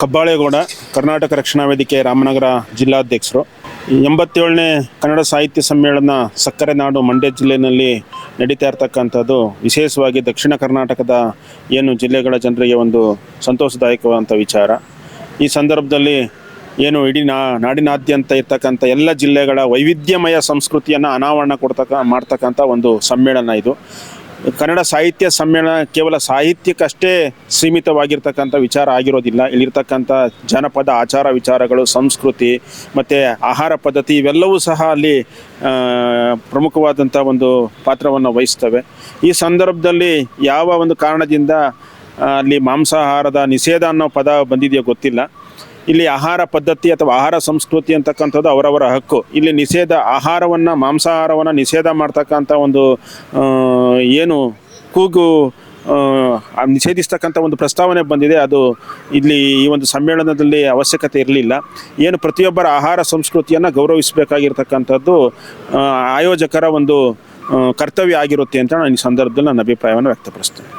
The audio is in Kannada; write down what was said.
ಕಬ್ಬಾಳೇಗೌಡ, ಕರ್ನಾಟಕ ರಕ್ಷಣಾ ವೇದಿಕೆ ರಾಮನಗರ ಜಿಲ್ಲಾಧ್ಯಕ್ಷರು. 87ನೇ ಕನ್ನಡ ಸಾಹಿತ್ಯ ಸಮ್ಮೇಳನ ಸಕ್ಕರೆ ನಾಡು ಮಂಡ್ಯ ಜಿಲ್ಲೆಯಲ್ಲಿ ನಡೀತಾ ಇರ್ತಕ್ಕಂಥದ್ದು ವಿಶೇಷವಾಗಿ ದಕ್ಷಿಣ ಕರ್ನಾಟಕದ ಏನು ಜಿಲ್ಲೆಗಳ ಜನರಿಗೆ ಒಂದು ಸಂತೋಷದಾಯಕವಾದಂಥ ವಿಚಾರ. ಈ ಸಂದರ್ಭದಲ್ಲಿ ಏನು ಇಡೀ ನಾಡಿನಾದ್ಯಂತ ಇರ್ತಕ್ಕಂಥ ಎಲ್ಲ ಜಿಲ್ಲೆಗಳ ವೈವಿಧ್ಯಮಯ ಸಂಸ್ಕೃತಿಯನ್ನು ಅನಾವರಣ ಮಾಡ್ತಕ್ಕಂಥ ಒಂದು ಸಮ್ಮೇಳನ ಇದು. ಕನ್ನಡ ಸಾಹಿತ್ಯ ಸಮ್ಮೇಳನ ಕೇವಲ ಸಾಹಿತ್ಯಕ್ಕಷ್ಟೇ ಸೀಮಿತವಾಗಿರ್ತಕ್ಕಂಥ ವಿಚಾರ ಆಗಿರೋದಿಲ್ಲ. ಇಲ್ಲಿರ್ತಕ್ಕಂಥ ಜನಪದ ಆಚಾರ ವಿಚಾರಗಳು, ಸಂಸ್ಕೃತಿ ಮತ್ತು ಆಹಾರ ಪದ್ಧತಿ ಇವೆಲ್ಲವೂ ಸಹ ಅಲ್ಲಿ ಪ್ರಮುಖವಾದಂಥ ಒಂದು ಪಾತ್ರವನ್ನು ವಹಿಸ್ತವೆ. ಈ ಸಂದರ್ಭದಲ್ಲಿ ಯಾವ ಒಂದು ಕಾರಣದಿಂದ ಅಲ್ಲಿ ಮಾಂಸಾಹಾರದ ನಿಷೇಧ ಅನ್ನೋ ಪದ ಬಂದಿದೆಯೋ ಗೊತ್ತಿಲ್ಲ. ಇಲ್ಲಿ ಆಹಾರ ಪದ್ಧತಿ ಅಥವಾ ಆಹಾರ ಸಂಸ್ಕೃತಿ ಅಂತಕ್ಕಂಥದ್ದು ಅವರವರ ಹಕ್ಕು. ಇಲ್ಲಿ ಆಹಾರವನ್ನು ಮಾಂಸಾಹಾರವನ್ನು ನಿಷೇಧ ಮಾಡ್ತಕ್ಕಂಥ ಒಂದು ಏನು ಕೂಗು ನಿಷೇಧಿಸ್ತಕ್ಕಂಥ ಒಂದು ಪ್ರಸ್ತಾವನೆ ಬಂದಿದೆ, ಅದು ಇಲ್ಲಿ ಈ ಒಂದು ಸಮ್ಮೇಳನದಲ್ಲಿ ಅವಶ್ಯಕತೆ ಇರಲಿಲ್ಲ. ಏನು ಪ್ರತಿಯೊಬ್ಬರ ಆಹಾರ ಸಂಸ್ಕೃತಿಯನ್ನು ಗೌರವಿಸಬೇಕಾಗಿರ್ತಕ್ಕಂಥದ್ದು ಆಯೋಜಕರ ಒಂದು ಕರ್ತವ್ಯ ಆಗಿರುತ್ತೆ ಅಂತ ನಾನು ಈ ಸಂದರ್ಭದಲ್ಲಿ ನನ್ನ ಅಭಿಪ್ರಾಯವನ್ನು ವ್ಯಕ್ತಪಡಿಸ್ತೇನೆ.